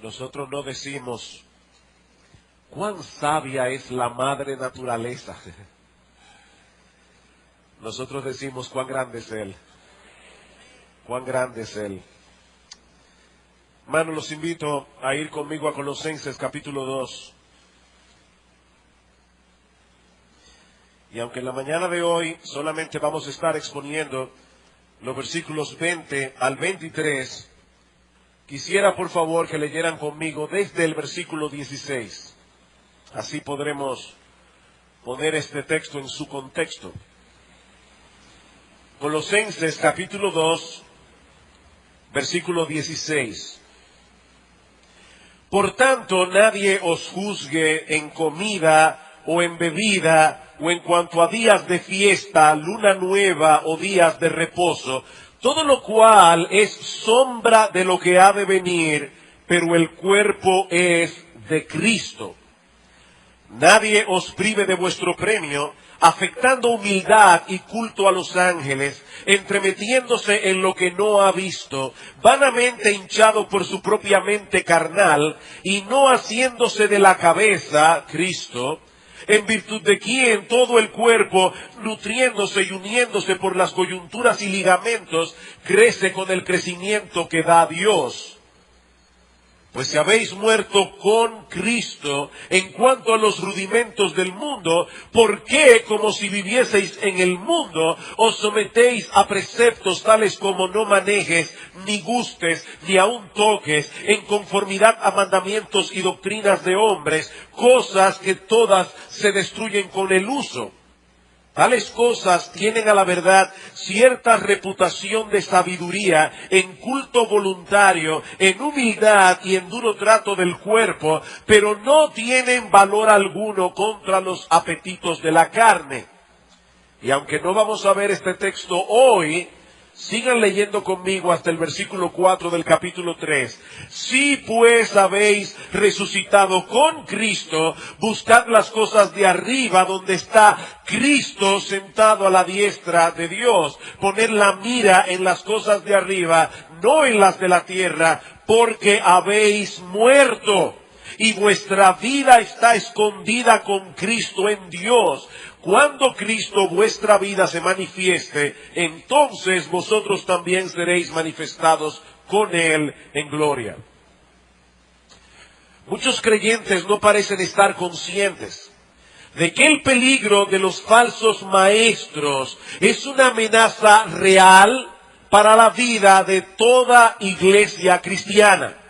Nosotros no decimos, cuán sabia es la madre naturaleza. Nosotros decimos, cuán grande es Él. Cuán grande es Él. Hermanos, los invito a ir conmigo a Colosenses capítulo 2. Y aunque en la mañana de hoy solamente vamos a estar exponiendo los versículos 20 al 23, quisiera por favor que leyeran conmigo desde el versículo 16. Así podremos poner este texto en su contexto. Colosenses capítulo 2, versículo 16. Por tanto, nadie os juzgue en comida o en bebida, o en cuanto a días de fiesta, luna nueva o días de reposo, todo lo cual es sombra de lo que ha de venir, pero el cuerpo es de Cristo. Nadie os prive de vuestro premio, afectando humildad y culto a los ángeles, entremetiéndose en lo que no ha visto, vanamente hinchado por su propia mente carnal, y no haciéndose de la cabeza, Cristo, en virtud de quien todo el cuerpo, nutriéndose y uniéndose por las coyunturas y ligamentos, crece con el crecimiento que da Dios. Pues si habéis muerto con Cristo en cuanto a los rudimentos del mundo, ¿por qué, como si vivieseis en el mundo, os sometéis a preceptos tales como no manejes, ni gustes, ni aun toques, en conformidad a mandamientos y doctrinas de hombres, cosas que todas se destruyen con el uso? Tales cosas tienen a la verdad cierta reputación de sabiduría, en culto voluntario, en humildad y en duro trato del cuerpo, pero no tienen valor alguno contra los apetitos de la carne. Y aunque no vamos a ver este texto hoy, sigan leyendo conmigo hasta el versículo 4 del capítulo 3. Si pues habéis resucitado con Cristo, buscad las cosas de arriba, donde está Cristo sentado a la diestra de Dios. Poned la mira en las cosas de arriba, no en las de la tierra, porque habéis muerto, y vuestra vida está escondida con Cristo en Dios. Cuando Cristo vuestra vida se manifieste, entonces vosotros también seréis manifestados con Él en gloria. Muchos creyentes no parecen estar conscientes de que el peligro de los falsos maestros es una amenaza real para la vida de toda iglesia cristiana.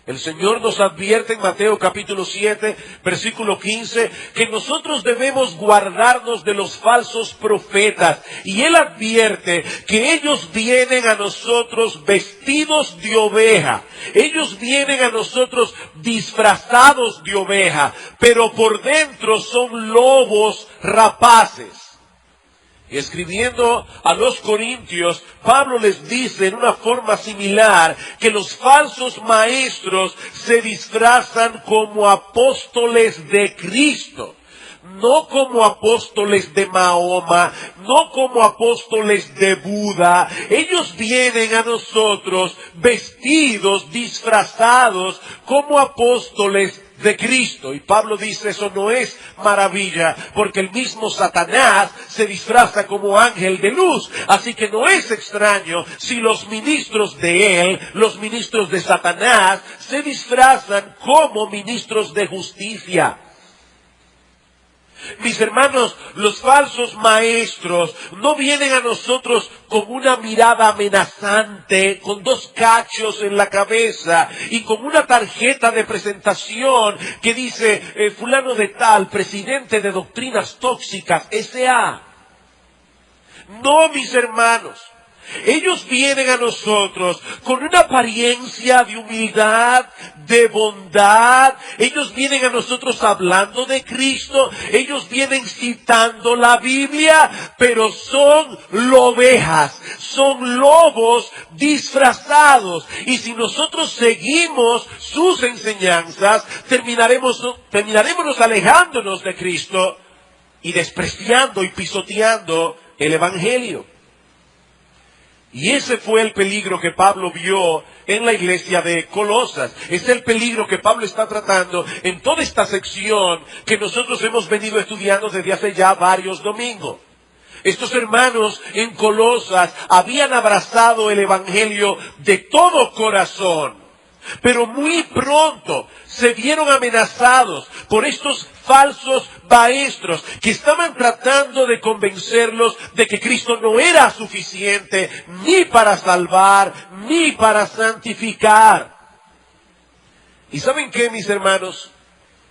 El Señor nos advierte en Mateo capítulo 7, versículo 15, que nosotros debemos guardarnos de los falsos profetas. Y Él advierte que ellos vienen a nosotros vestidos de oveja. Ellos vienen a nosotros disfrazados de oveja, pero por dentro son lobos rapaces. Y escribiendo a los Corintios, Pablo les dice en una forma similar que los falsos maestros se disfrazan como apóstoles de Cristo, no como apóstoles de Mahoma, no como apóstoles de Buda. Ellos vienen a nosotros vestidos, disfrazados como apóstoles de Cristo. Y Pablo dice, eso no es maravilla, porque el mismo Satanás se disfraza como ángel de luz. Así que no es extraño si los ministros de él, los ministros de Satanás, se disfrazan como ministros de justicia. Mis hermanos, los falsos maestros no vienen a nosotros con una mirada amenazante, con dos cachos en la cabeza y con una tarjeta de presentación que dice fulano de tal, presidente de doctrinas tóxicas, S.A. No, mis hermanos. Ellos vienen a nosotros con una apariencia de humildad, de bondad. Ellos vienen a nosotros hablando de Cristo. Ellos vienen citando la Biblia, pero son ovejas, son lobos disfrazados. Y si nosotros seguimos sus enseñanzas, terminaremos alejándonos de Cristo y despreciando y pisoteando el Evangelio. Y ese fue el peligro que Pablo vio en la iglesia de Colosas. Es el peligro que Pablo está tratando en toda esta sección que nosotros hemos venido estudiando desde hace ya varios domingos. Estos hermanos en Colosas habían abrazado el evangelio de todo corazón, pero muy pronto se vieron amenazados por estos falsos maestros que estaban tratando de convencerlos de que Cristo no era suficiente ni para salvar ni para santificar. ¿Y saben qué, mis hermanos?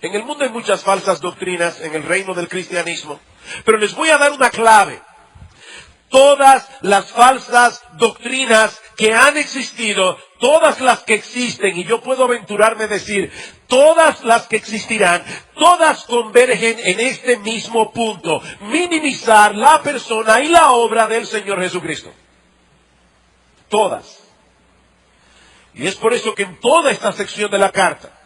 En el mundo hay muchas falsas doctrinas en el reino del cristianismo, pero les voy a dar una clave. Todas las falsas doctrinas que han existido, todas las que existen, y yo puedo aventurarme a decir, todas las que existirán, todas convergen en este mismo punto: minimizar la persona y la obra del Señor Jesucristo. Todas. Y es por eso que en toda esta sección de la carta,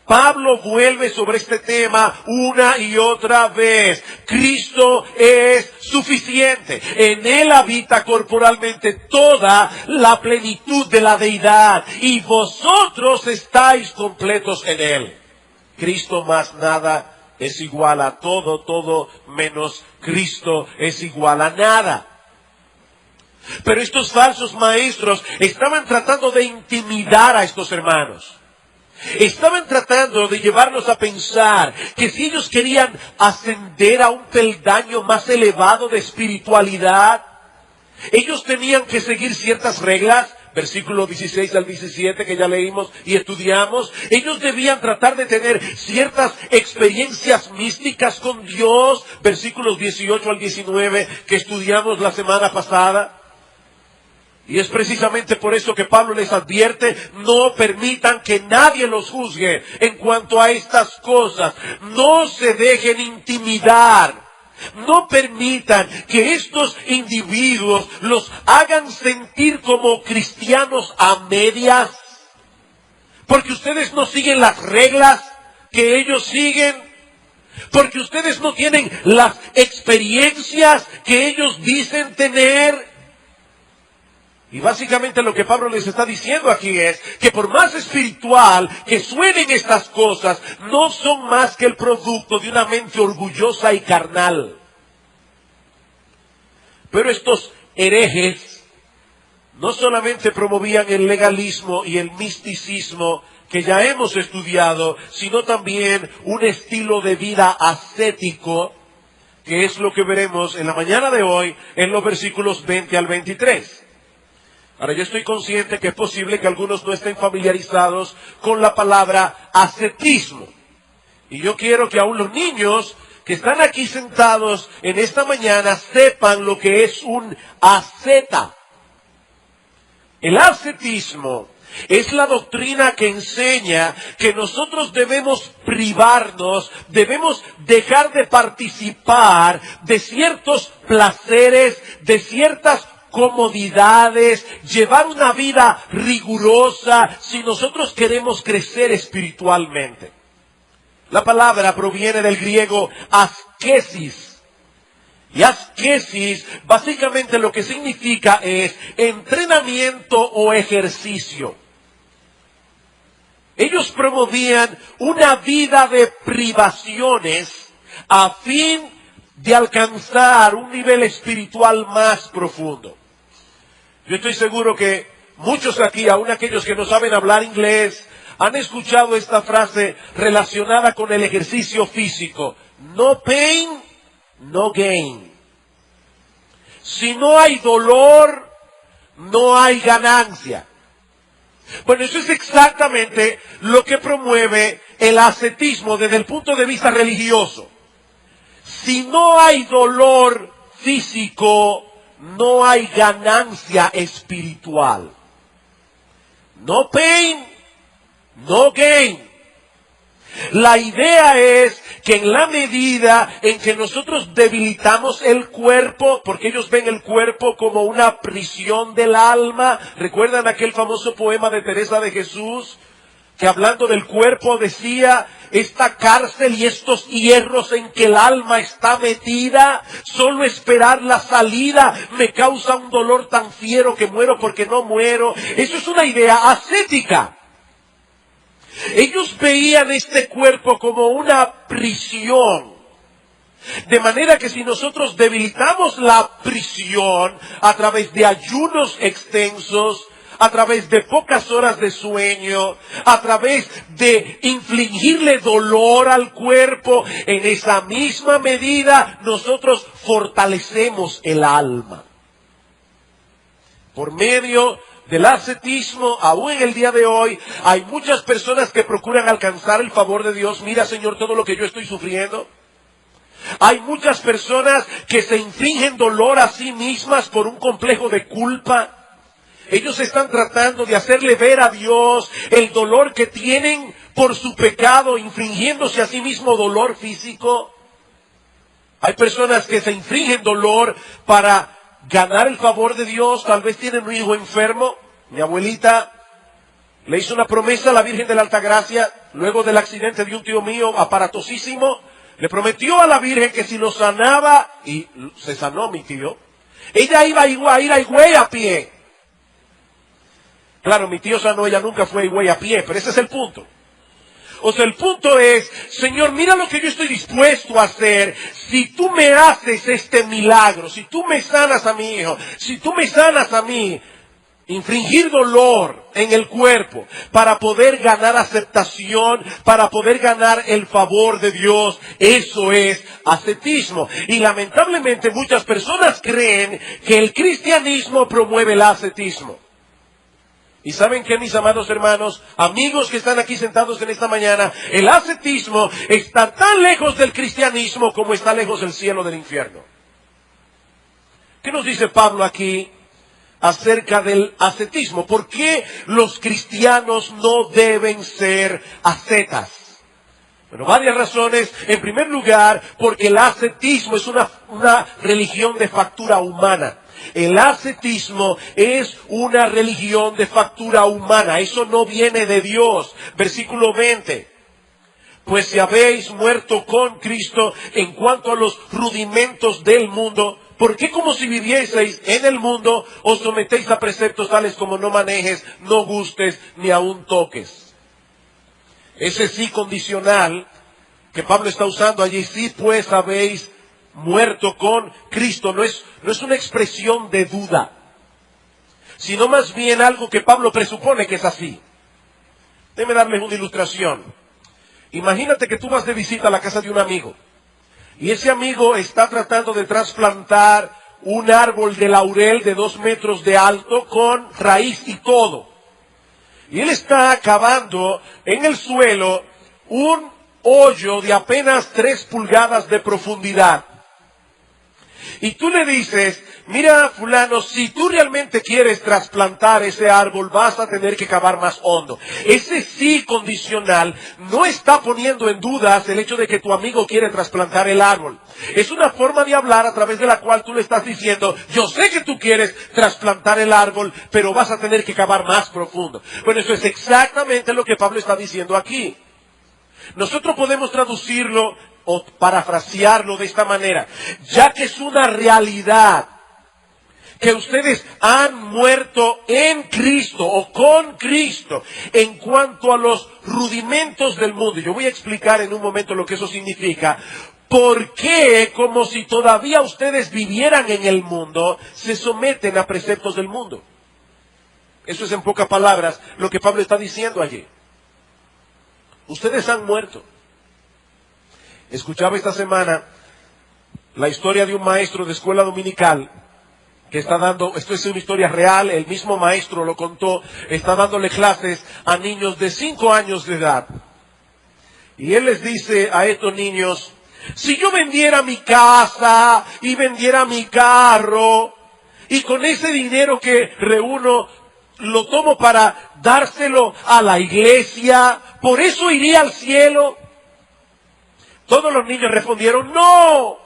Pablo vuelve sobre este tema una y otra vez. Cristo es suficiente. En Él habita corporalmente toda la plenitud de la deidad. Y vosotros estáis completos en Él. Cristo más nada es igual a todo, todo menos Cristo es igual a nada. Pero estos falsos maestros estaban tratando de intimidar a estos hermanos. Estaban tratando de llevarlos a pensar que si ellos querían ascender a un peldaño más elevado de espiritualidad, ellos tenían que seguir ciertas reglas, versículos 16 al 17 que ya leímos y estudiamos. Ellos debían tratar de tener ciertas experiencias místicas con Dios, versículos 18 al 19 que estudiamos la semana pasada. Y es precisamente por eso que Pablo les advierte: no permitan que nadie los juzgue en cuanto a estas cosas. No se dejen intimidar. No permitan que estos individuos los hagan sentir como cristianos a medias, porque ustedes no siguen las reglas que ellos siguen, porque ustedes no tienen las experiencias que ellos dicen tener. Y básicamente lo que Pablo les está diciendo aquí es que por más espiritual que suenen estas cosas, no son más que el producto de una mente orgullosa y carnal. Pero estos herejes no solamente promovían el legalismo y el misticismo que ya hemos estudiado, sino también un estilo de vida ascético, que es lo que veremos en la mañana de hoy en los versículos 20 al 23. Ahora, yo estoy consciente que es posible que algunos no estén familiarizados con la palabra ascetismo. Y yo quiero que aún los niños que están aquí sentados en esta mañana sepan lo que es un asceta. El ascetismo es la doctrina que enseña que nosotros debemos privarnos, debemos dejar de participar de ciertos placeres, de ciertas comodidades, llevar una vida rigurosa si nosotros queremos crecer espiritualmente. La palabra proviene del griego askesis. Y askesis básicamente lo que significa es entrenamiento o ejercicio. Ellos promovían una vida de privaciones a fin de alcanzar un nivel espiritual más profundo. Yo estoy seguro que muchos aquí, aun aquellos que no saben hablar inglés, han escuchado esta frase relacionada con el ejercicio físico: no pain, no gain. Si no hay dolor, no hay ganancia. Bueno, eso es exactamente lo que promueve el ascetismo desde el punto de vista religioso. Si no hay dolor físico, no hay ganancia espiritual. No pain, no gain. La idea es que en la medida en que nosotros debilitamos el cuerpo, porque ellos ven el cuerpo como una prisión del alma. ¿Recuerdan aquel famoso poema de Teresa de Jesús? que hablando del cuerpo decía, esta cárcel y estos hierros en que el alma está metida, solo esperar la salida me causa un dolor tan fiero que muero porque no muero. Eso es una idea ascética. Ellos veían este cuerpo como una prisión. De manera que si nosotros debilitamos la prisión a través de ayunos extensos, a través de pocas horas de sueño, a través de infligirle dolor al cuerpo, en esa misma medida nosotros fortalecemos el alma. Por medio del ascetismo, aún en el día de hoy, hay muchas personas que procuran alcanzar el favor de Dios. Mira, Señor, todo lo que yo estoy sufriendo. Hay muchas personas que se infligen dolor a sí mismas por un complejo de culpa. Ellos están tratando de hacerle ver a Dios el dolor que tienen por su pecado, infligiéndose a sí mismo dolor físico. Hay personas que se infligen dolor para ganar el favor de Dios. Tal vez tienen un hijo enfermo. Mi abuelita le hizo una promesa a la Virgen de la Altagracia, luego del accidente de un tío mío aparatosísimo. Le prometió a la Virgen que si lo sanaba, y se sanó mi tío, ella iba a ir a Higüey a pie. Claro, mi tío sanó, ella nunca fue a Higüey a pie, pero ese es el punto. O sea, el punto es, Señor, mira lo que yo estoy dispuesto a hacer. Si tú me haces este milagro, si tú me sanas a mi hijo, si tú me sanas a mí, infringir dolor en el cuerpo para poder ganar aceptación, para poder ganar el favor de Dios, eso es ascetismo. Y lamentablemente muchas personas creen que el cristianismo promueve el ascetismo. Y ¿saben qué, mis amados hermanos, amigos que están aquí sentados en esta mañana? El ascetismo está tan lejos del cristianismo como está lejos el cielo del infierno. ¿Qué nos dice Pablo aquí acerca del ascetismo? ¿Por qué los cristianos no deben ser ascetas? Bueno, varias razones. En primer lugar, porque el ascetismo es una religión de factura humana. El ascetismo es una religión de factura humana. Eso no viene de Dios. Versículo 20. Pues si habéis muerto con Cristo en cuanto a los rudimentos del mundo, ¿por qué como si vivieseis en el mundo os sometéis a preceptos tales como no manejes, no gustes, ni aun toques? Ese sí condicional que Pablo está usando allí, sí pues habéis muerto con Cristo, no es una expresión de duda, sino más bien algo que Pablo presupone que es así. Déjenme darles una ilustración. Imagínate que tú vas de visita a la casa de un amigo, y ese amigo está tratando de trasplantar un árbol de laurel de 2 metros de alto con raíz y todo. Y él está cavando en el suelo un hoyo de apenas 3 pulgadas de profundidad. Y tú le dices, mira fulano, si tú realmente quieres trasplantar ese árbol, vas a tener que cavar más hondo. Ese sí condicional no está poniendo en dudas el hecho de que tu amigo quiere trasplantar el árbol. Es una forma de hablar a través de la cual tú le estás diciendo, yo sé que tú quieres trasplantar el árbol, pero vas a tener que cavar más profundo. Bueno, eso es exactamente lo que Pablo está diciendo aquí. Nosotros podemos traducirlo o parafrasearlo de esta manera, ya que es una realidad que ustedes han muerto en Cristo o con Cristo en cuanto a los rudimentos del mundo. Yo voy a explicar en un momento lo que eso significa. ¿Por qué, como si todavía ustedes vivieran en el mundo, se someten a preceptos del mundo? Eso es en pocas palabras lo que Pablo está diciendo allí. Ustedes han muerto. Escuchaba esta semana la historia de un maestro de escuela dominical que está dando, esto es una historia real, el mismo maestro lo contó, está dándole clases a niños de 5 años de edad. Y él les dice a estos niños, si yo vendiera mi casa y vendiera mi carro, y con ese dinero que reúno, lo tomo para dárselo a la iglesia, ¿por eso iría al cielo? Todos los niños respondieron, no.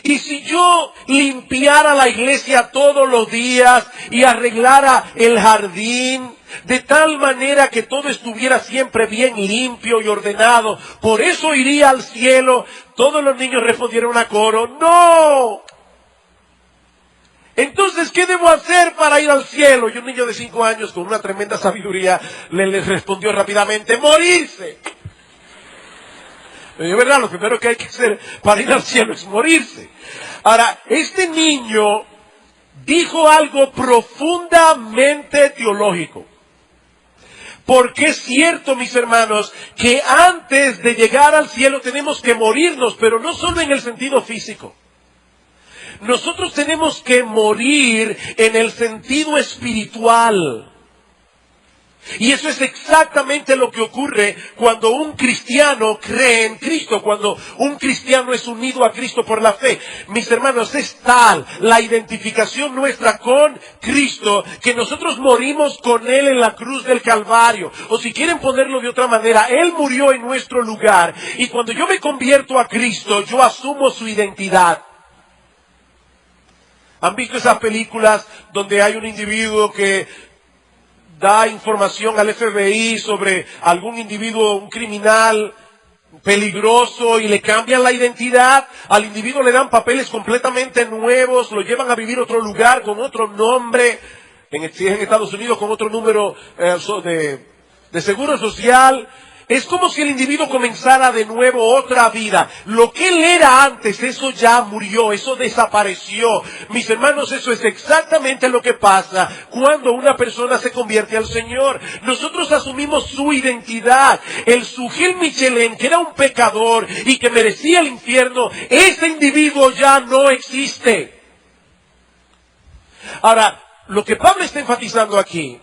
Y si yo limpiara la iglesia todos los días y arreglara el jardín de tal manera que todo estuviera siempre bien limpio y ordenado, ¿por eso iría al cielo? Todos los niños respondieron a coro, ¡no! Entonces, ¿qué debo hacer para ir al cielo? Y un niño de 5 años con una tremenda sabiduría le respondió rápidamente, ¡morirse! Es verdad, lo primero que hay que hacer para ir al cielo es morirse. Ahora, este niño dijo algo profundamente teológico. Porque es cierto, mis hermanos, que antes de llegar al cielo tenemos que morirnos, pero no solo en el sentido físico. Nosotros tenemos que morir en el sentido espiritual. Y eso es exactamente lo que ocurre cuando un cristiano cree en Cristo, cuando un cristiano es unido a Cristo por la fe. Mis hermanos, es tal la identificación nuestra con Cristo que nosotros morimos con Él en la cruz del Calvario. O si quieren ponerlo de otra manera, Él murió en nuestro lugar. Y cuando yo me convierto a Cristo, yo asumo su identidad. ¿Han visto esas películas donde hay un individuo que da información al FBI sobre algún individuo, un criminal peligroso, y le cambian la identidad? Al individuo le dan papeles completamente nuevos, lo llevan a vivir a otro lugar con otro nombre, si es en Estados Unidos con otro número de seguro social. Es como si el individuo comenzara de nuevo otra vida. Lo que él era antes, eso ya murió, eso desapareció. Mis hermanos, eso es exactamente lo que pasa cuando una persona se convierte al Señor. Nosotros asumimos su identidad. El Sujil Michelén, que era un pecador y que merecía el infierno, ese individuo ya no existe. Ahora, lo que Pablo está enfatizando aquí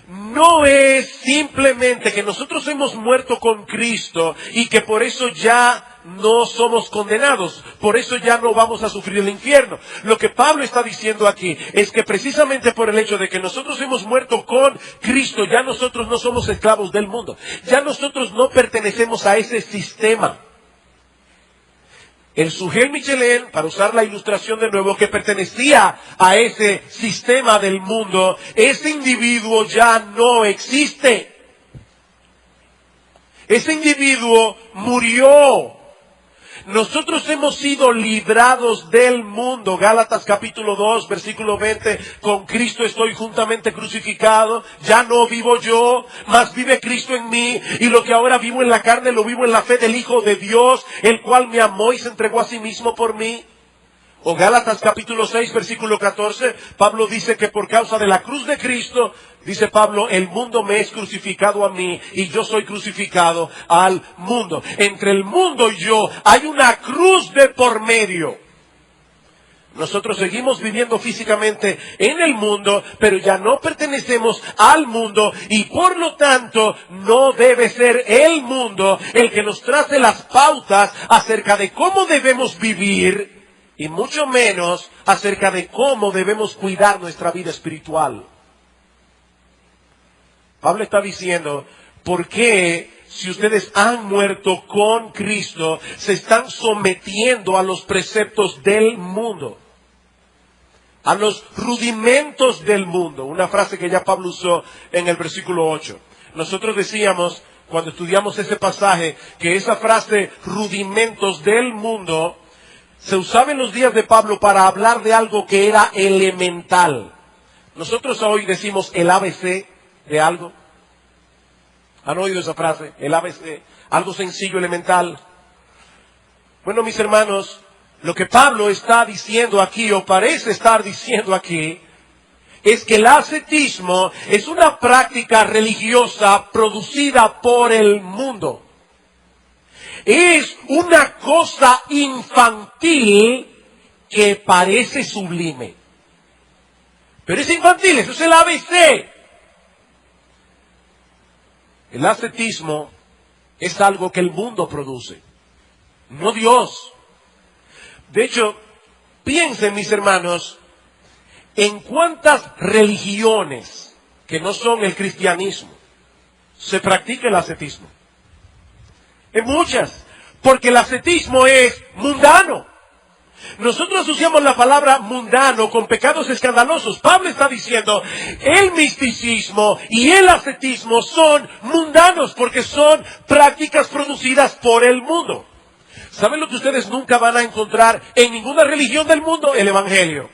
no es simplemente que nosotros hemos muerto con Cristo y que por eso ya no somos condenados, por eso ya no vamos a sufrir el infierno. Lo que Pablo está diciendo aquí es que precisamente por el hecho de que nosotros hemos muerto con Cristo, ya nosotros no somos esclavos del mundo, ya nosotros no pertenecemos a ese sistema. El Sujil Michelén, para usar la ilustración de nuevo, que pertenecía a ese sistema del mundo, ese individuo ya no existe. Ese individuo murió. Nosotros hemos sido librados del mundo. Gálatas capítulo 2, versículo 20. Con Cristo estoy juntamente crucificado. Ya no vivo yo, mas vive Cristo en mí. Y lo que ahora vivo en la carne, lo vivo en la fe del Hijo de Dios, el cual me amó y se entregó a sí mismo por mí. O Gálatas capítulo 6, versículo 14. Pablo dice que por causa de la cruz de Cristo, dice Pablo, el mundo me es crucificado a mí y yo soy crucificado al mundo. Entre el mundo y yo hay una cruz de por medio. Nosotros seguimos viviendo físicamente en el mundo, pero ya no pertenecemos al mundo y por lo tanto no debe ser el mundo el que nos trace las pautas acerca de cómo debemos vivir y mucho menos acerca de cómo debemos cuidar nuestra vida espiritual. Pablo está diciendo, ¿por qué si ustedes han muerto con Cristo se están sometiendo a los preceptos del mundo? A los rudimentos del mundo. Una frase que ya Pablo usó en el versículo 8. Nosotros decíamos, cuando estudiamos ese pasaje, que esa frase, rudimentos del mundo, se usaba en los días de Pablo para hablar de algo que era elemental. Nosotros hoy decimos el ABC de algo. ¿Han oído esa frase? El ABC, algo sencillo, elemental. Bueno, mis hermanos, lo que Pablo está diciendo aquí, o parece estar diciendo aquí, es que el ascetismo es una práctica religiosa producida por el mundo. Es una cosa infantil que parece sublime. Pero es infantil, eso es el ABC. El ascetismo es algo que el mundo produce, no Dios. De hecho, piensen, mis hermanos, en cuántas religiones que no son el cristianismo se practica el ascetismo. En muchas, porque el ascetismo es mundano. Nosotros asociamos la palabra mundano con pecados escandalosos. Pablo está diciendo, el misticismo y el ascetismo son mundanos porque son prácticas producidas por el mundo. ¿Saben lo que ustedes nunca van a encontrar en ninguna religión del mundo? El Evangelio.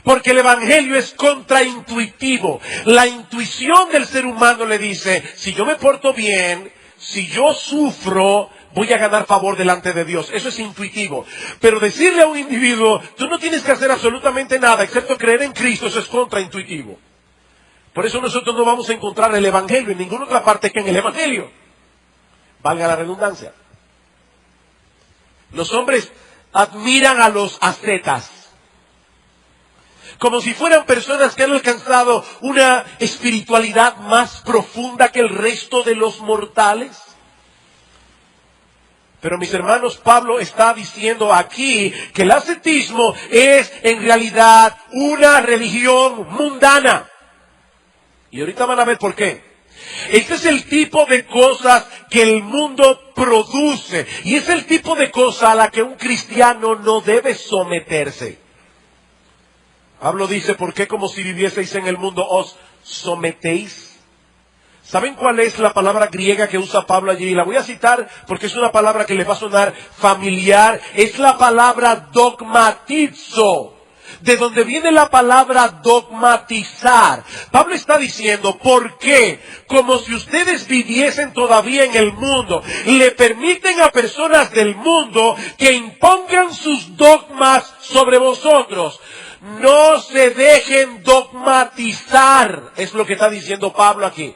Porque el Evangelio es contraintuitivo. La intuición del ser humano le dice, si yo me porto bien, si yo sufro, voy a ganar favor delante de Dios. Eso es intuitivo. Pero decirle a un individuo, tú no tienes que hacer absolutamente nada excepto creer en Cristo, eso es contraintuitivo. Por eso nosotros no vamos a encontrar el Evangelio en ninguna otra parte que en el Evangelio. Valga la redundancia. Los hombres admiran a los ascetas como si fueran personas que han alcanzado una espiritualidad más profunda que el resto de los mortales. Pero mis hermanos, Pablo está diciendo aquí que el ascetismo es en realidad una religión mundana. Y ahorita van a ver por qué. Este es el tipo de cosas que el mundo produce. Y es el tipo de cosa a la que un cristiano no debe someterse. Pablo dice, ¿por qué como si vivieseis en el mundo os sometéis? ¿Saben cuál es la palabra griega que usa Pablo allí? La voy a citar porque es una palabra que les va a sonar familiar. Es la palabra dogmatizo, de donde viene la palabra dogmatizar. Pablo está diciendo, ¿por qué? Como si ustedes viviesen todavía en el mundo, le permiten a personas del mundo que impongan sus dogmas sobre vosotros. No se dejen dogmatizar, es lo que está diciendo Pablo aquí.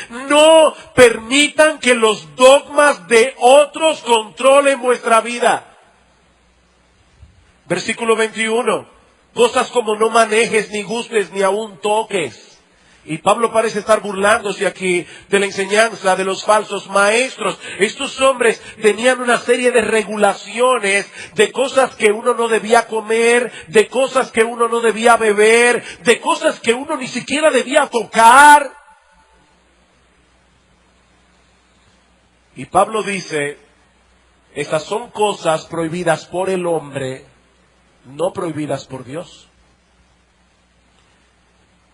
No permitan que los dogmas de otros controlen vuestra vida. Versículo 21. Cosas como no manejes, ni gustes, ni aún toques. Y Pablo parece estar burlándose aquí de la enseñanza de los falsos maestros. Estos hombres tenían una serie de regulaciones de cosas que uno no debía comer, de cosas que uno no debía beber, de cosas que uno ni siquiera debía tocar. Y Pablo dice, estas son cosas prohibidas por el hombre, no prohibidas por Dios.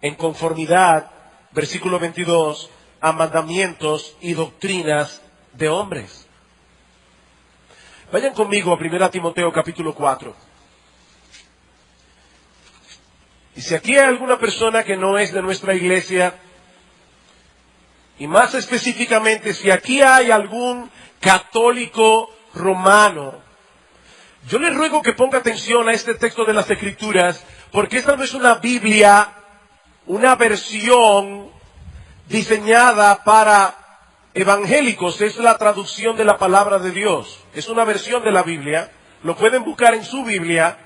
En conformidad, versículo 22, a mandamientos y doctrinas de hombres. Vayan conmigo a 1 Timoteo capítulo 4. Y si aquí hay alguna persona que no es de nuestra iglesia, y más específicamente, si aquí hay algún católico romano, yo les ruego que ponga atención a este texto de las Escrituras, porque esta no es una Biblia, una versión diseñada para evangélicos, es la traducción de la palabra de Dios. Es una versión de la Biblia, lo pueden buscar en su Biblia.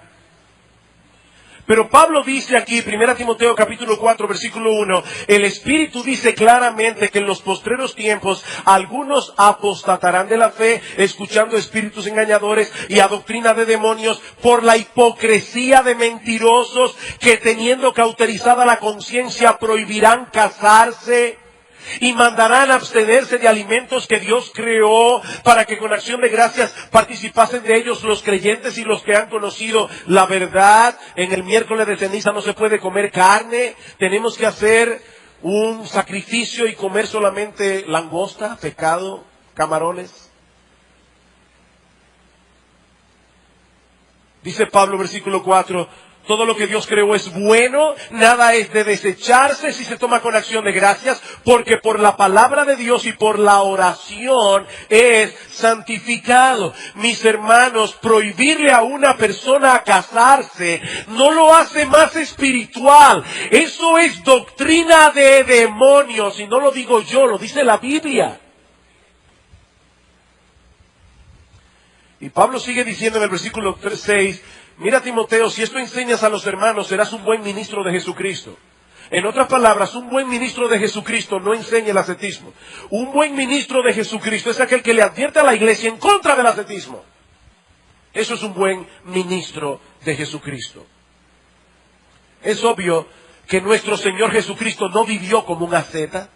Pero Pablo dice aquí, 1 Timoteo capítulo 4, versículo 1, el Espíritu dice claramente que en los postreros tiempos algunos apostatarán de la fe, escuchando espíritus engañadores y a doctrina de demonios, por la hipocresía de mentirosos que teniendo cauterizada la conciencia prohibirán casarse y mandarán abstenerse de alimentos que Dios creó para que con acción de gracias participasen de ellos los creyentes y los que han conocido la verdad. En el miércoles de ceniza no se puede comer carne, tenemos que hacer un sacrificio y comer solamente langosta, pescado, camarones. Dice Pablo, versículo 4, todo lo que Dios creó es bueno, nada es de desecharse si se toma con acción de gracias, porque por la palabra de Dios y por la oración es santificado. Mis hermanos, prohibirle a una persona a casarse no lo hace más espiritual. Eso es doctrina de demonios, y no lo digo yo, lo dice la Biblia. Y Pablo sigue diciendo en el versículo 6, mira Timoteo, si esto enseñas a los hermanos, serás un buen ministro de Jesucristo. En otras palabras, un buen ministro de Jesucristo no enseña el ascetismo. Un buen ministro de Jesucristo es aquel que le advierte a la iglesia en contra del ascetismo. Eso es un buen ministro de Jesucristo. Es obvio que nuestro Señor Jesucristo no vivió como un asceta.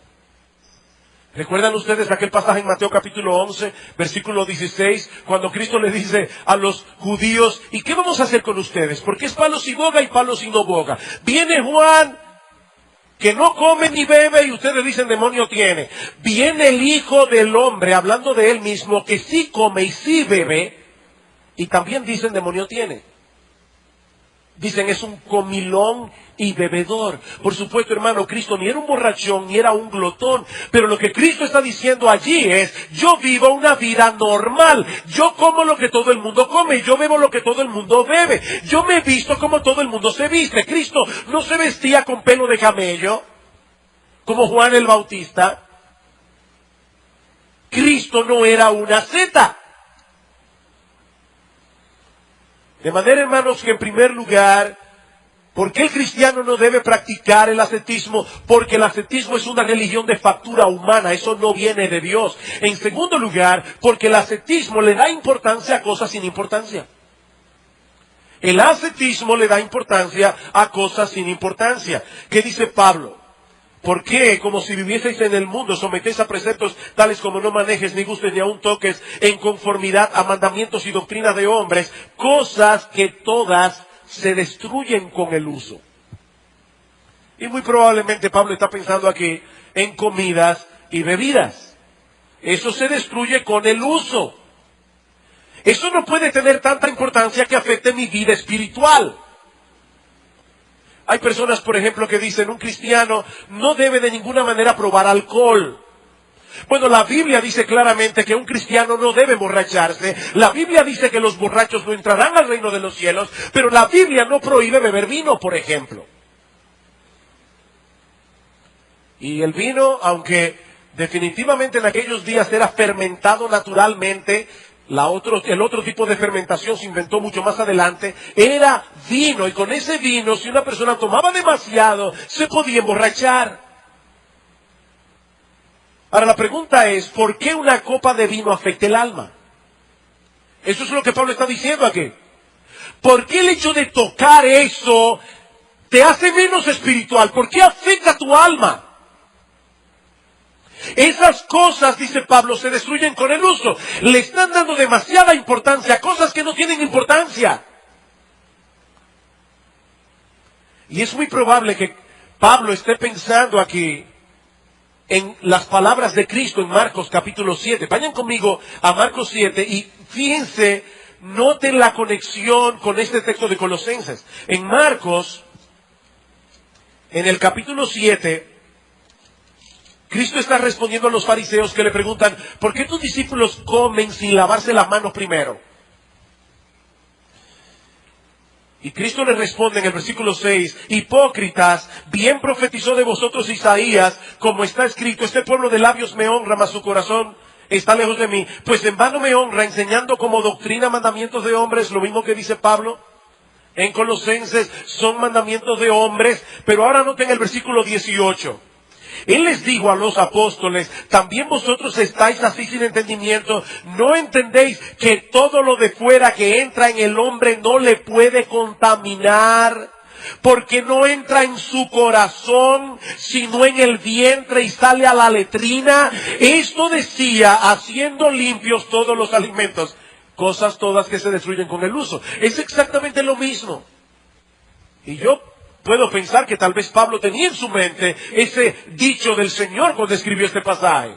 ¿Recuerdan ustedes aquel pasaje en Mateo capítulo 11, versículo 16, cuando Cristo le dice a los judíos, ¿y qué vamos a hacer con ustedes? Porque es palo si boga y palo si no boga. Viene Juan, que no come ni bebe, y ustedes dicen demonio tiene. Viene el Hijo del Hombre, hablando de él mismo, que sí come y sí bebe, y también dicen demonio tiene. Dicen es un comilón y bebedor. Por supuesto, hermano, Cristo ni era un borrachón ni era un glotón. Pero lo que Cristo está diciendo allí es, yo vivo una vida normal. Yo como lo que todo el mundo come. Yo bebo lo que todo el mundo bebe. Yo me visto como todo el mundo se viste. Cristo no se vestía con pelo de camello, como Juan el Bautista. Cristo no era una seta. De manera, hermanos, que en primer lugar, ¿por qué el cristiano no debe practicar el ascetismo? Porque el ascetismo es una religión de factura humana, eso no viene de Dios. En segundo lugar, porque el ascetismo le da importancia a cosas sin importancia. El ascetismo le da importancia a cosas sin importancia. ¿Qué dice Pablo? ¿Por qué, como si vivieseis en el mundo, sometéis a preceptos tales como no manejes, ni gustes, ni aun toques, en conformidad a mandamientos y doctrinas de hombres, cosas que todas se destruyen con el uso? Y muy probablemente Pablo está pensando aquí en comidas y bebidas. Eso se destruye con el uso. Eso no puede tener tanta importancia que afecte mi vida espiritual. Hay personas, por ejemplo, que dicen, un cristiano no debe de ninguna manera probar alcohol. Bueno, la Biblia dice claramente que un cristiano no debe emborracharse. La Biblia dice que los borrachos no entrarán al reino de los cielos, pero la Biblia no prohíbe beber vino, por ejemplo. Y el vino, aunque definitivamente en aquellos días era fermentado naturalmente, el otro tipo de fermentación se inventó mucho más adelante, era vino, y con ese vino, si una persona tomaba demasiado, se podía emborrachar. Ahora la pregunta es, ¿por qué una copa de vino afecta el alma? Eso es lo que Pablo está diciendo aquí. ¿Por qué el hecho de tocar eso te hace menos espiritual? ¿Por qué afecta tu alma? Esas cosas, dice Pablo, se destruyen con el uso. Le están dando demasiada importancia a cosas que no tienen importancia. Y es muy probable que Pablo esté pensando aquí en las palabras de Cristo en Marcos capítulo 7. Vayan conmigo a Marcos 7 y fíjense, noten la conexión con este texto de Colosenses. En Marcos, en el capítulo 7, Cristo está respondiendo a los fariseos que le preguntan, ¿por qué tus discípulos comen sin lavarse las manos primero? Y Cristo les responde en el versículo 6, hipócritas, bien profetizó de vosotros Isaías, como está escrito, este pueblo de labios me honra, mas su corazón está lejos de mí. Pues en vano me honra, enseñando como doctrina mandamientos de hombres, lo mismo que dice Pablo en Colosenses, son mandamientos de hombres. Pero ahora noten el versículo 18. Él les dijo a los apóstoles, también vosotros estáis así sin entendimiento, ¿no entendéis que todo lo de fuera que entra en el hombre no le puede contaminar? Porque no entra en su corazón, sino en el vientre y sale a la letrina. Esto decía, haciendo limpios todos los alimentos, cosas todas que se destruyen con el uso. Es exactamente lo mismo. Y yo puedo pensar que tal vez Pablo tenía en su mente ese dicho del Señor cuando escribió este pasaje.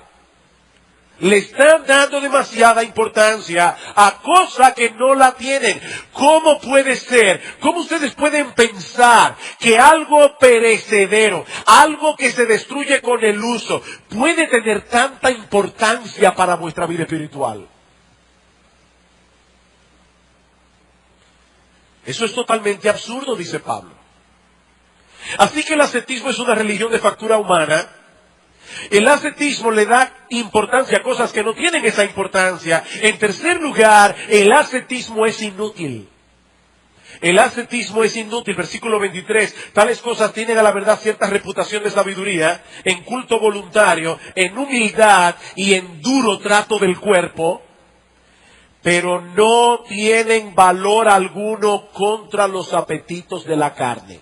Le están dando demasiada importancia a cosas que no la tienen. ¿Cómo puede ser? ¿Cómo ustedes pueden pensar que algo perecedero, algo que se destruye con el uso, puede tener tanta importancia para vuestra vida espiritual? Eso es totalmente absurdo, dice Pablo. Así que el ascetismo es una religión de factura humana. El ascetismo le da importancia a cosas que no tienen esa importancia. En tercer lugar, el ascetismo es inútil. El ascetismo es inútil. Versículo 23. Tales cosas tienen a la verdad cierta reputación de sabiduría, en culto voluntario, en humildad y en duro trato del cuerpo, pero no tienen valor alguno contra los apetitos de la carne.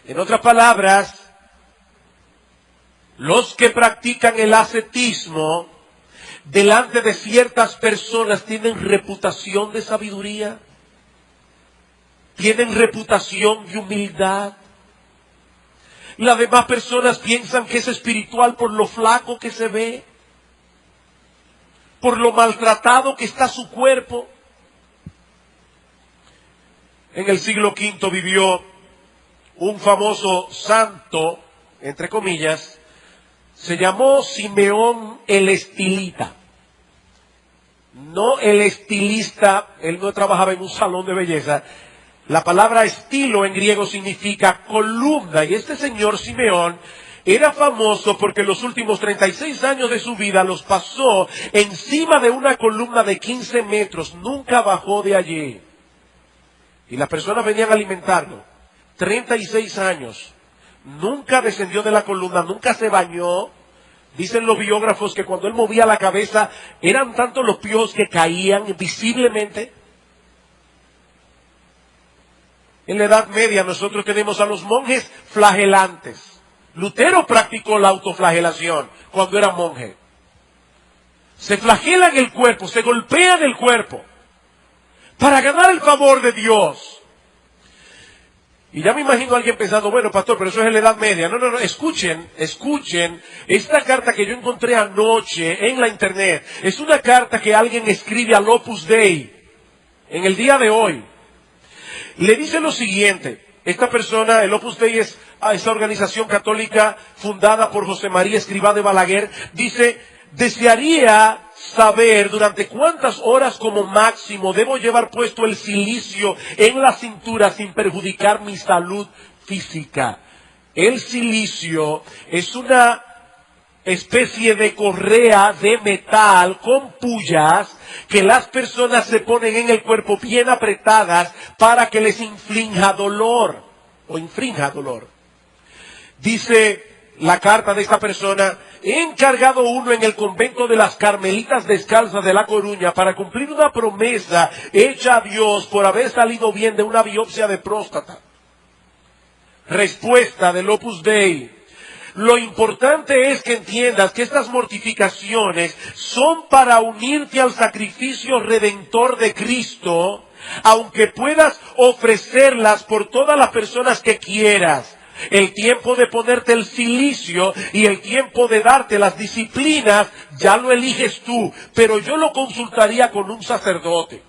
En otras palabras, Los que practican el ascetismo delante de ciertas personas tienen reputación de sabiduría, tienen reputación de humildad. Las demás personas piensan que es espiritual por lo flaco que se ve, por lo maltratado que está su cuerpo. En el siglo V vivió un famoso santo, entre comillas, se llamó Simeón el Estilita. No el estilista, él no trabajaba en un salón de belleza. La palabra estilo en griego significa columna, y este señor Simeón era famoso porque los últimos 36 años de su vida los pasó encima de una columna de 15 metros, nunca bajó de allí. Y las personas venían a alimentarlo. 36 años, nunca descendió de la columna, nunca se bañó. Dicen los biógrafos que cuando él movía la cabeza, eran tantos los piojos que caían visiblemente. En la Edad Media nosotros tenemos a los monjes flagelantes. Lutero practicó la autoflagelación cuando era monje. Se flagelan el cuerpo, se golpean el cuerpo para ganar el favor de Dios. Y ya me imagino a alguien pensando, bueno, pastor, pero eso es en la Edad Media. No, escuchen esta carta que yo encontré anoche en la internet. Es una carta que alguien escribe al Opus Dei en el día de hoy. Le dice lo siguiente, esta persona, el Opus Dei es esta organización católica fundada por José María Escrivá de Balaguer, dice, desearía saber durante cuántas horas como máximo debo llevar puesto el cilicio en la cintura sin perjudicar mi salud física. El cilicio es una especie de correa de metal con pullas que las personas se ponen en el cuerpo bien apretadas para que les infrinja dolor. Dice la carta de esta persona, he encargado uno en el convento de las Carmelitas Descalzas de La Coruña para cumplir una promesa hecha a Dios por haber salido bien de una biopsia de próstata. Respuesta del Opus Dei. Lo importante es que entiendas que estas mortificaciones son para unirte al sacrificio redentor de Cristo, aunque puedas ofrecerlas por todas las personas que quieras. El tiempo de ponerte el cilicio y el tiempo de darte las disciplinas ya lo eliges tú, pero yo lo consultaría con un sacerdote.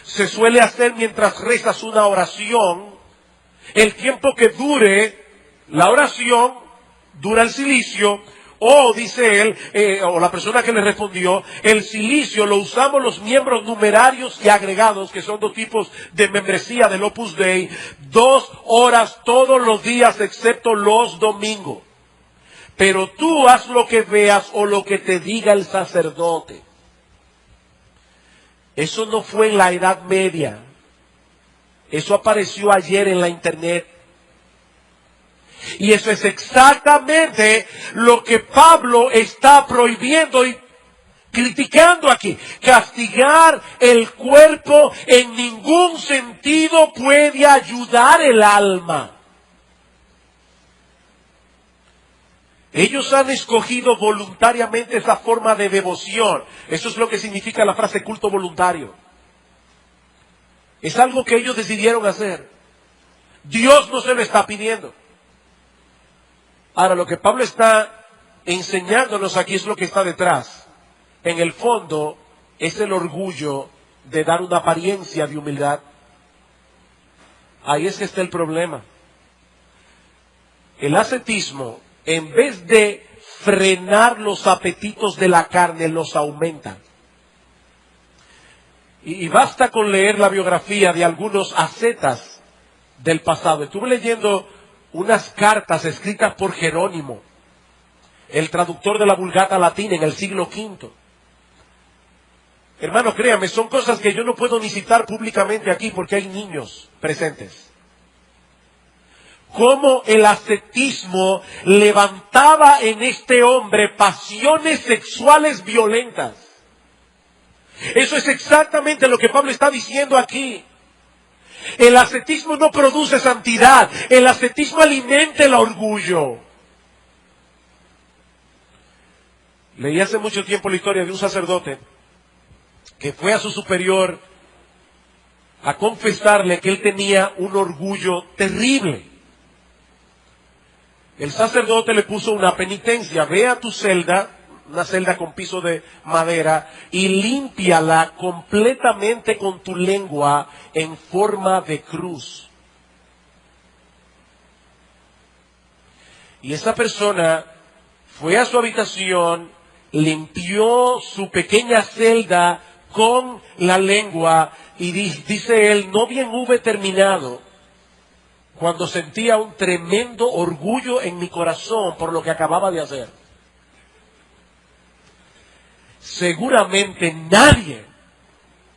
Se suele hacer mientras rezas una oración. El tiempo que dure la oración, dura el cilicio, o dice él, o la persona que le respondió, el cilicio lo usamos los miembros numerarios y agregados, que son dos tipos de membresía del Opus Dei, 2 horas todos los días excepto los domingos. Pero tú haz lo que veas o lo que te diga el sacerdote. Eso no fue en la Edad Media. Eso apareció ayer en la internet. Y eso es exactamente lo que Pablo está prohibiendo y criticando aquí. Castigar el cuerpo en ningún sentido puede ayudar el alma. Ellos han escogido voluntariamente esa forma de devoción. Eso es lo que significa la frase culto voluntario. Es algo que ellos decidieron hacer. Dios no se lo está pidiendo. Ahora, lo que Pablo está enseñándonos aquí es lo que está detrás. En el fondo, es el orgullo de dar una apariencia de humildad. Ahí es que está el problema. El ascetismo, en vez de frenar los apetitos de la carne, los aumenta. Y basta con leer la biografía de algunos ascetas del pasado. Estuve leyendo unas cartas escritas por Jerónimo, el traductor de la Vulgata Latina en el siglo V. Hermanos, créanme, son cosas que yo no puedo ni citar públicamente aquí porque hay niños presentes. Cómo el ascetismo levantaba en este hombre pasiones sexuales violentas. Eso es exactamente lo que Pablo está diciendo aquí. El ascetismo no produce santidad. El ascetismo alimenta el orgullo. Leí hace mucho tiempo la historia de un sacerdote que fue a su superior a confesarle que él tenía un orgullo terrible. El sacerdote le puso una penitencia: ve a tu celda, una celda con piso de madera, y límpiala completamente con tu lengua en forma de cruz. Y esa persona fue a su habitación, limpió su pequeña celda con la lengua, y dice él: no bien hube terminado, cuando sentía un tremendo orgullo en mi corazón por lo que acababa de hacer. Seguramente nadie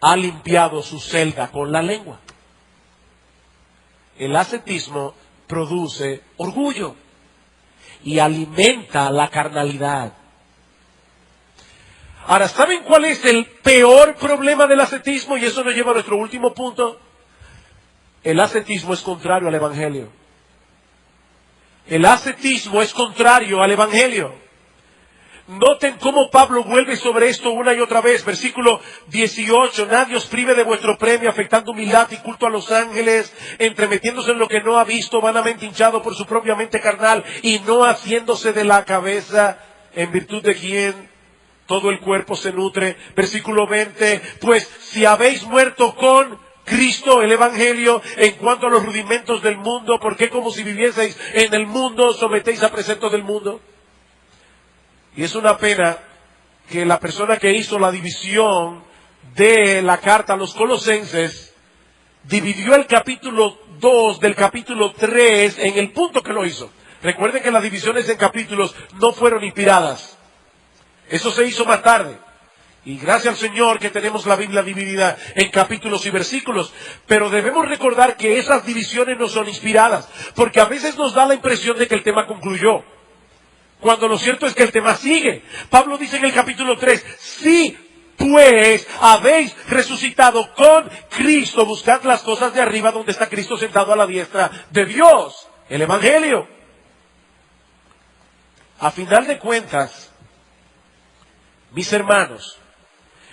ha limpiado su celda con la lengua. El ascetismo produce orgullo y alimenta la carnalidad. Ahora, ¿saben cuál es el peor problema del ascetismo? Y eso nos lleva a nuestro último punto. El ascetismo es contrario al Evangelio. El ascetismo es contrario al Evangelio. Noten cómo Pablo vuelve sobre esto una y otra vez. Versículo 18. Nadie os prive de vuestro premio, afectando humildad y culto a los ángeles, entremetiéndose en lo que no ha visto, vanamente hinchado por su propia mente carnal, y no haciéndose de la cabeza, en virtud de quien todo el cuerpo se nutre. Versículo 20. Pues si habéis muerto con Cristo, el Evangelio, en cuanto a los rudimentos del mundo, ¿por qué como si vivieseis en el mundo os sometéis a preceptos del mundo? Y es una pena que la persona que hizo la división de la carta a los Colosenses dividió el capítulo 2 del capítulo 3 en el punto que lo hizo. Recuerden que las divisiones en capítulos no fueron inspiradas. Eso se hizo más tarde. Y gracias al Señor que tenemos la Biblia dividida en capítulos y versículos. Pero debemos recordar que esas divisiones no son inspiradas, porque a veces nos da la impresión de que el tema concluyó, cuando lo cierto es que el tema sigue. Pablo dice en el capítulo 3, si pues habéis resucitado con Cristo, buscad las cosas de arriba donde está Cristo sentado a la diestra de Dios. El Evangelio. A final de cuentas, mis hermanos,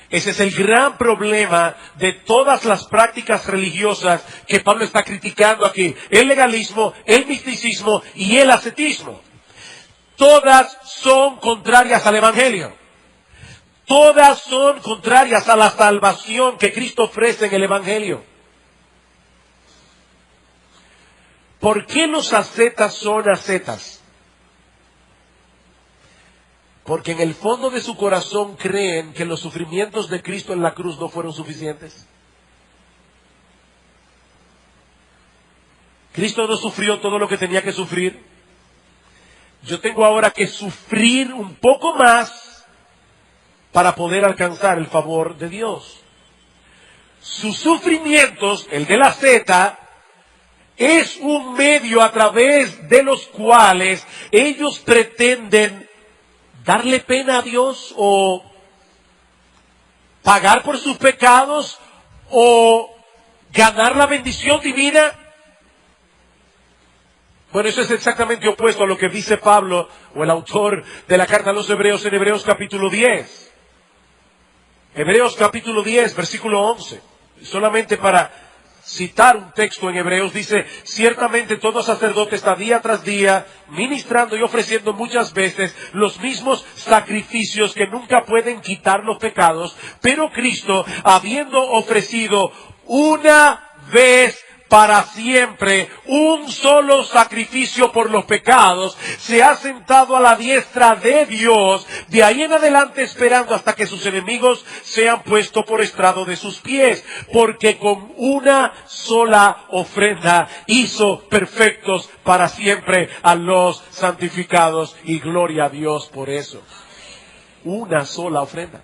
ese es el gran problema de todas las prácticas religiosas que Pablo está criticando aquí. El legalismo, el misticismo y el ascetismo. Todas son contrarias al Evangelio. Todas son contrarias a la salvación que Cristo ofrece en el Evangelio. ¿Por qué los ascetas son ascetas? Porque en el fondo de su corazón creen que los sufrimientos de Cristo en la cruz no fueron suficientes. Cristo no sufrió todo lo que tenía que sufrir. Yo tengo ahora que sufrir un poco más para poder alcanzar el favor de Dios. Sus sufrimientos, el de la asceta, es un medio a través de los cuales ellos pretenden darle pena a Dios, o pagar por sus pecados, o ganar la bendición divina. Bueno, eso es exactamente opuesto a lo que dice Pablo, o el autor de la carta a los Hebreos, en Hebreos capítulo 10. Hebreos capítulo 10, versículo 11. Solamente para citar un texto en Hebreos, dice: ciertamente todo sacerdote está día tras día ministrando y ofreciendo muchas veces los mismos sacrificios que nunca pueden quitar los pecados, pero Cristo, habiendo ofrecido una vez para siempre un solo sacrificio por los pecados, se ha sentado a la diestra de Dios, de ahí en adelante esperando hasta que sus enemigos sean puestos por estrado de sus pies, porque con una sola ofrenda hizo perfectos para siempre a los santificados, y gloria a Dios por eso. Una sola ofrenda.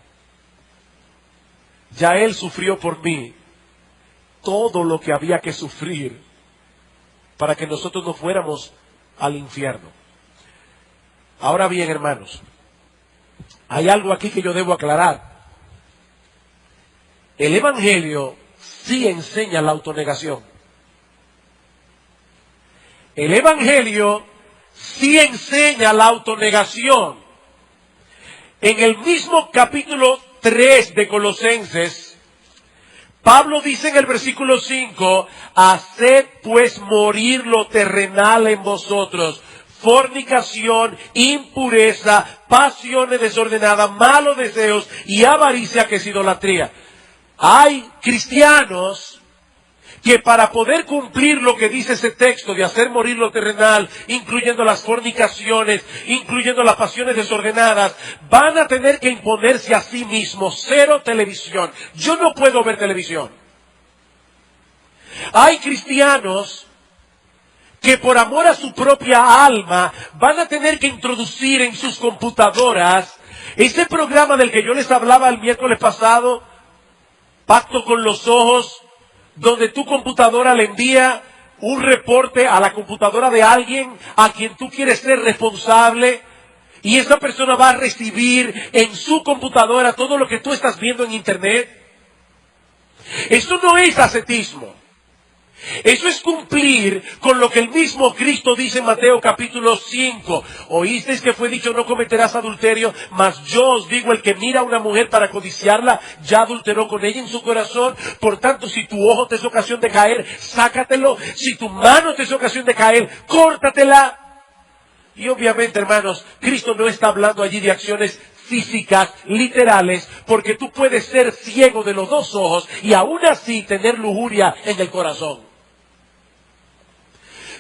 Ya Él sufrió por mí todo lo que había que sufrir para que nosotros no fuéramos al infierno. Ahora bien, hermanos, hay algo aquí que yo debo aclarar. El Evangelio sí enseña la autonegación. El Evangelio sí enseña la autonegación. En el mismo capítulo 3 de Colosenses, Pablo dice en el versículo 5, haced pues morir lo terrenal en vosotros, fornicación, impureza, pasiones desordenadas, malos deseos y avaricia, que es idolatría. Hay cristianos que para poder cumplir lo que dice ese texto de hacer morir lo terrenal, incluyendo las fornicaciones, incluyendo las pasiones desordenadas, van a tener que imponerse a sí mismos cero televisión. Yo no puedo ver televisión. Hay cristianos que por amor a su propia alma van a tener que introducir en sus computadoras ese programa del que yo les hablaba el miércoles pasado, Pacto con los Ojos, donde tu computadora le envía un reporte a la computadora de alguien a quien tú quieres ser responsable, y esa persona va a recibir en su computadora todo lo que tú estás viendo en internet. Eso no es ascetismo. Eso es cumplir con lo que el mismo Cristo dice en Mateo capítulo 5. Oísteis que fue dicho, no cometerás adulterio, mas yo os digo, el que mira a una mujer para codiciarla, ya adulteró con ella en su corazón. Por tanto, si tu ojo te es ocasión de caer, sácatelo. Si tu mano te es ocasión de caer, córtatela. Y obviamente, hermanos, Cristo no está hablando allí de acciones físicas, literales, porque tú puedes ser ciego de los dos ojos y aún así tener lujuria en el corazón.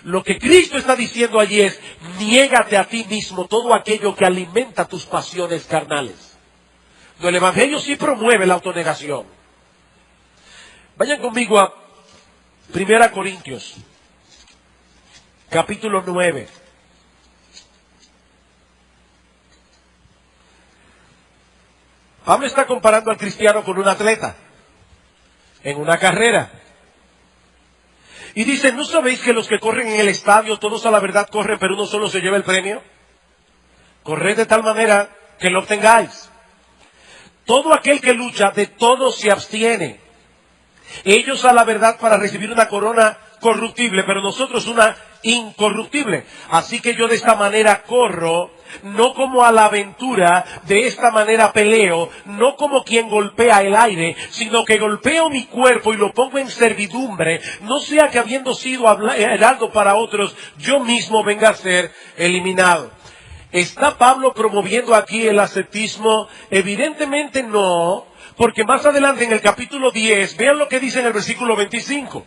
Lo que Cristo está diciendo allí es, niégate a ti mismo todo aquello que alimenta tus pasiones carnales. El Evangelio sí promueve la autonegación. Vayan conmigo a 1 Corintios, capítulo 9. Pablo está comparando al cristiano con un atleta en una carrera. Y dice, ¿no sabéis que los que corren en el estadio, todos a la verdad corren, pero uno solo se lleva el premio? Corred de tal manera que lo obtengáis. Todo aquel que lucha, de todo se abstiene. Ellos a la verdad para recibir una corona corruptible, pero nosotros una incorruptible. Así que yo de esta manera corro, no como a la aventura, de esta manera peleo, no como quien golpea el aire, sino que golpeo mi cuerpo y lo pongo en servidumbre, no sea que habiendo sido heraldo para otros, yo mismo venga a ser eliminado. ¿Está Pablo promoviendo aquí el ascetismo? Evidentemente no, porque más adelante en el capítulo 10, vean lo que dice en el versículo 25.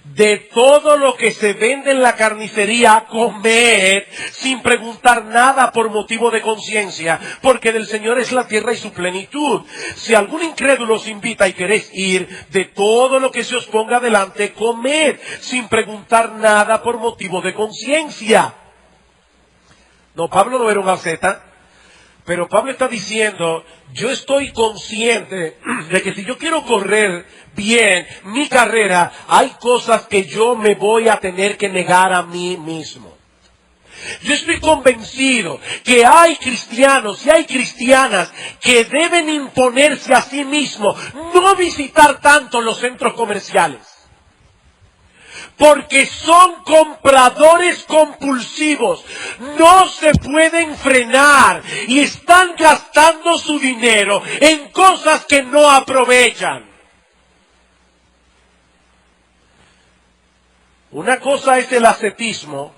De todo lo que se vende en la carnicería, comed sin preguntar nada por motivo de conciencia, porque del Señor es la tierra y su plenitud. Si algún incrédulo os invita y queréis ir, de todo lo que se os ponga delante, comed sin preguntar nada por motivo de conciencia. No, Pablo no era un asceta. Pero Pablo está diciendo, yo estoy consciente de que si yo quiero correr bien mi carrera, hay cosas que yo me voy a tener que negar a mí mismo. Yo estoy convencido que hay cristianos y hay cristianas que deben imponerse a sí mismos, no visitar tanto los centros comerciales. Porque son compradores compulsivos, no se pueden frenar y están gastando su dinero en cosas que no aprovechan. Una cosa es el ascetismo,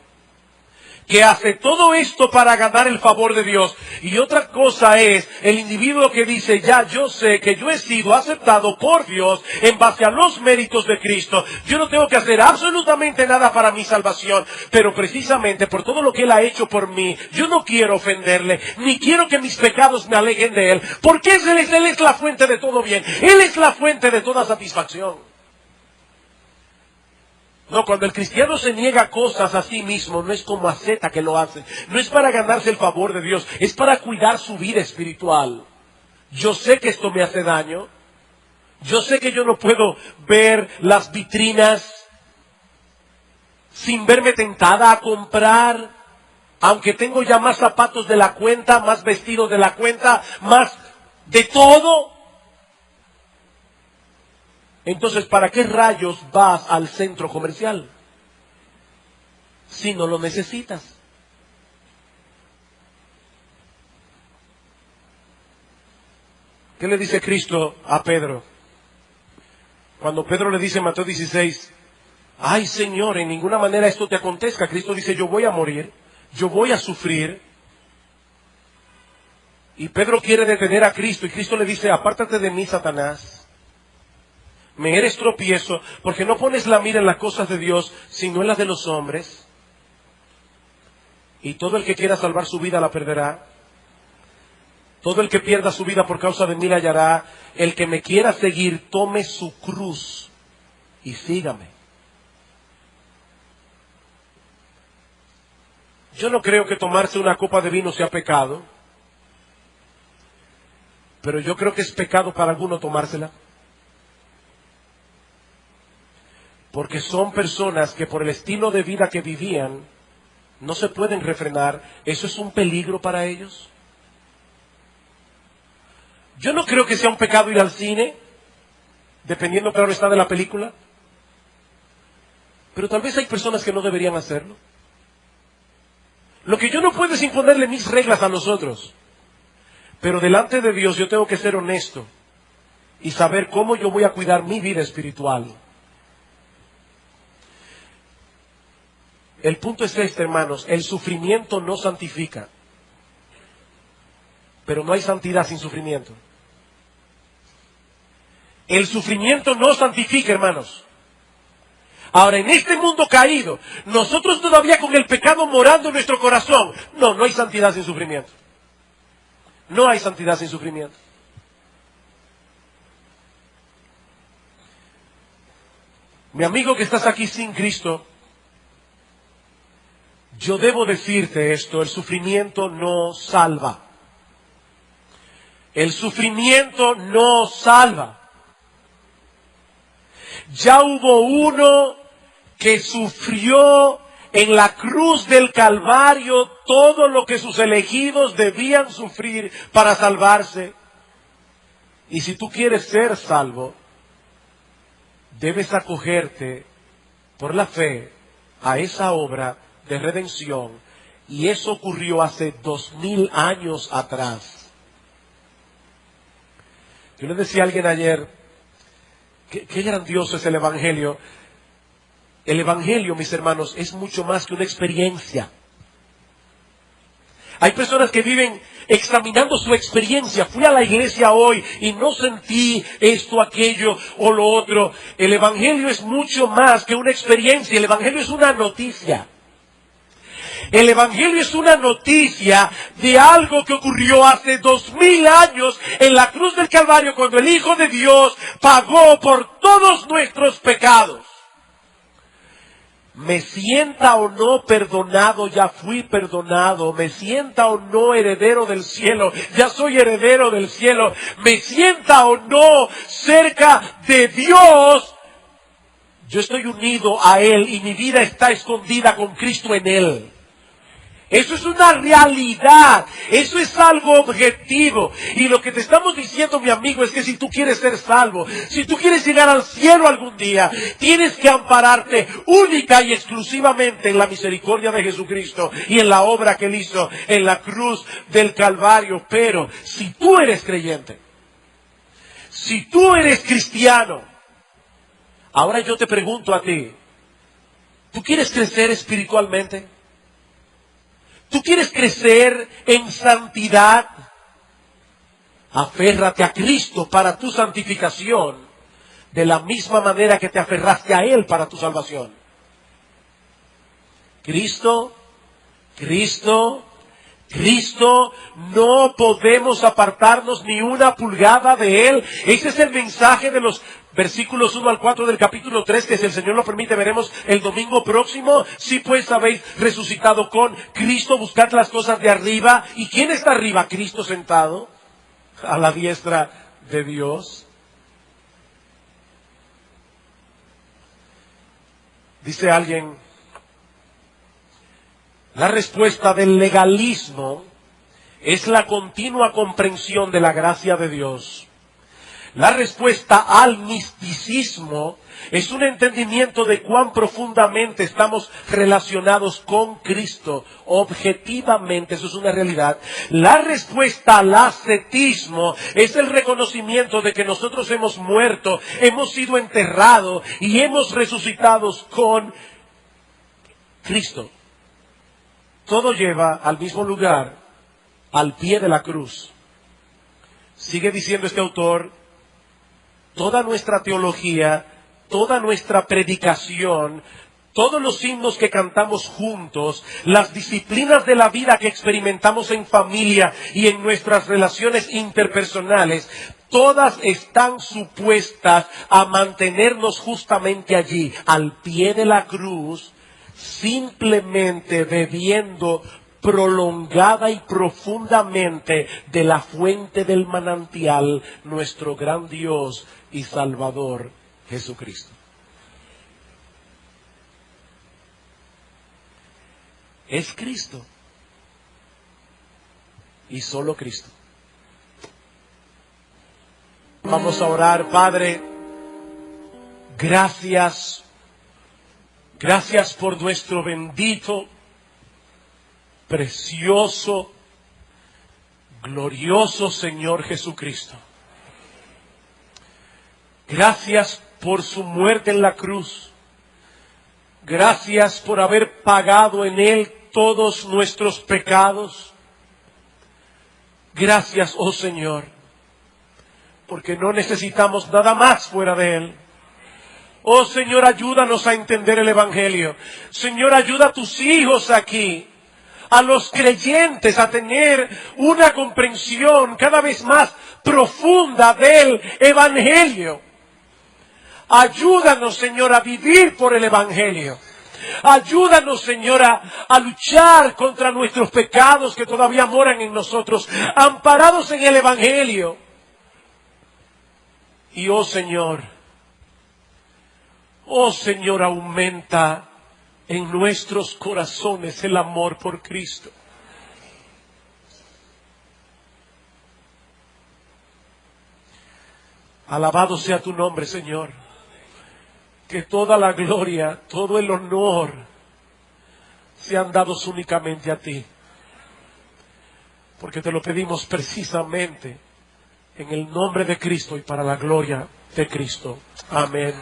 que hace todo esto para ganar el favor de Dios. Y otra cosa es el individuo que dice, ya yo sé que yo he sido aceptado por Dios en base a los méritos de Cristo. Yo no tengo que hacer absolutamente nada para mi salvación, pero precisamente por todo lo que Él ha hecho por mí, yo no quiero ofenderle, ni quiero que mis pecados me alejen de Él, porque Él es la fuente de todo bien, Él es la fuente de toda satisfacción. No, cuando el cristiano se niega cosas a sí mismo, no es como asceta que lo hace. No es para ganarse el favor de Dios, es para cuidar su vida espiritual. Yo sé que esto me hace daño. Yo sé que yo no puedo ver las vitrinas sin verme tentada a comprar, aunque tengo ya más zapatos de la cuenta, más vestidos de la cuenta, más de todo. Entonces, ¿para qué rayos vas al centro comercial si no lo necesitas? ¿Qué le dice Cristo a Pedro? Cuando Pedro le dice en Mateo 16, ay Señor, en ninguna manera esto te acontezca. Cristo dice, yo voy a morir, yo voy a sufrir. Y Pedro quiere detener a Cristo y Cristo le dice, apártate de mí, Satanás. Me eres tropiezo porque no pones la mira en las cosas de Dios, sino en las de los hombres. Y todo el que quiera salvar su vida la perderá. Todo el que pierda su vida por causa de mí la hallará. El que me quiera seguir, tome su cruz y sígame. Yo no creo que tomarse una copa de vino sea pecado, pero yo creo que es pecado para alguno tomársela. Porque son personas que por el estilo de vida que vivían, no se pueden refrenar. Eso es un peligro para ellos. Yo no creo que sea un pecado ir al cine, dependiendo, claro está, de la película. Pero tal vez hay personas que no deberían hacerlo. Lo que yo no puedo es imponerle mis reglas a los otros. Pero delante de Dios yo tengo que ser honesto y saber cómo yo voy a cuidar mi vida espiritual. El punto es este, hermanos, el sufrimiento no santifica. Pero no hay santidad sin sufrimiento. El sufrimiento no santifica, hermanos. Ahora, en este mundo caído, nosotros todavía con el pecado morando en nuestro corazón, no hay santidad sin sufrimiento. No hay santidad sin sufrimiento. Mi amigo que estás aquí sin Cristo, yo debo decirte esto, el sufrimiento no salva. El sufrimiento no salva. Ya hubo uno que sufrió en la cruz del Calvario todo lo que sus elegidos debían sufrir para salvarse. Y si tú quieres ser salvo, debes acogerte por la fe a esa obra de redención. Y eso ocurrió hace 2000 años atrás. Yo le decía a alguien ayer, qué grandioso es el Evangelio. El Evangelio, mis hermanos, es mucho más que una experiencia. Hay personas que viven examinando su experiencia. Fui a la iglesia hoy y no sentí esto, aquello o lo otro. El Evangelio es mucho más que una experiencia. El Evangelio es una noticia. El Evangelio es una noticia de algo que ocurrió hace 2000 años en la cruz del Calvario, cuando el Hijo de Dios pagó por todos nuestros pecados. Me sienta o no perdonado, ya fui perdonado. Me sienta o no heredero del cielo, ya soy heredero del cielo. Me sienta o no cerca de Dios, yo estoy unido a Él y mi vida está escondida con Cristo en Él. Eso es una realidad, eso es algo objetivo. Y lo que te estamos diciendo, mi amigo, es que si tú quieres ser salvo, si tú quieres llegar al cielo algún día, tienes que ampararte única y exclusivamente en la misericordia de Jesucristo y en la obra que Él hizo en la cruz del Calvario. Pero si tú eres creyente, si tú eres cristiano, ahora yo te pregunto a ti, ¿tú quieres crecer espiritualmente? ¿Tú quieres crecer en santidad? Aférrate a Cristo para tu santificación, de la misma manera que te aferraste a Él para tu salvación. Cristo, no podemos apartarnos ni una pulgada de Él. Ese es el mensaje de los versículos 1 al 4 del capítulo 3, que si el Señor lo permite veremos el domingo próximo. Si pues habéis resucitado con Cristo, buscad las cosas de arriba. ¿Y quién está arriba? Cristo sentado a la diestra de Dios. Dice alguien, la respuesta del legalismo es la continua comprensión de la gracia de Dios. La respuesta al misticismo es un entendimiento de cuán profundamente estamos relacionados con Cristo. Objetivamente, eso es una realidad. La respuesta al ascetismo es el reconocimiento de que nosotros hemos muerto, hemos sido enterrados y hemos resucitado con Cristo. Todo lleva al mismo lugar, al pie de la cruz. Sigue diciendo este autor, toda nuestra teología, toda nuestra predicación, todos los himnos que cantamos juntos, las disciplinas de la vida que experimentamos en familia y en nuestras relaciones interpersonales, todas están supuestas a mantenernos justamente allí, al pie de la cruz, simplemente bebiendo prolongada y profundamente de la fuente del manantial, nuestro gran Dios y Salvador, Jesucristo. Es Cristo y solo Cristo. Vamos a orar. Padre, gracias por nuestro bendito, precioso, glorioso Señor Jesucristo. Gracias por su muerte en la cruz. Gracias por haber pagado en Él todos nuestros pecados. Gracias, oh Señor, porque no necesitamos nada más fuera de Él. Oh Señor, ayúdanos a entender el Evangelio. Señor, ayuda a tus hijos aquí, a los creyentes, a tener una comprensión cada vez más profunda del Evangelio. Ayúdanos, Señor, a vivir por el Evangelio. Ayúdanos, Señor, a luchar contra nuestros pecados que todavía moran en nosotros, amparados en el Evangelio. Y oh Señor, aumenta en nuestros corazones el amor por Cristo. Alabado sea tu nombre, Señor. Que toda la gloria, todo el honor sean dados únicamente a ti. Porque te lo pedimos precisamente en el nombre de Cristo y para la gloria de Cristo. Amén.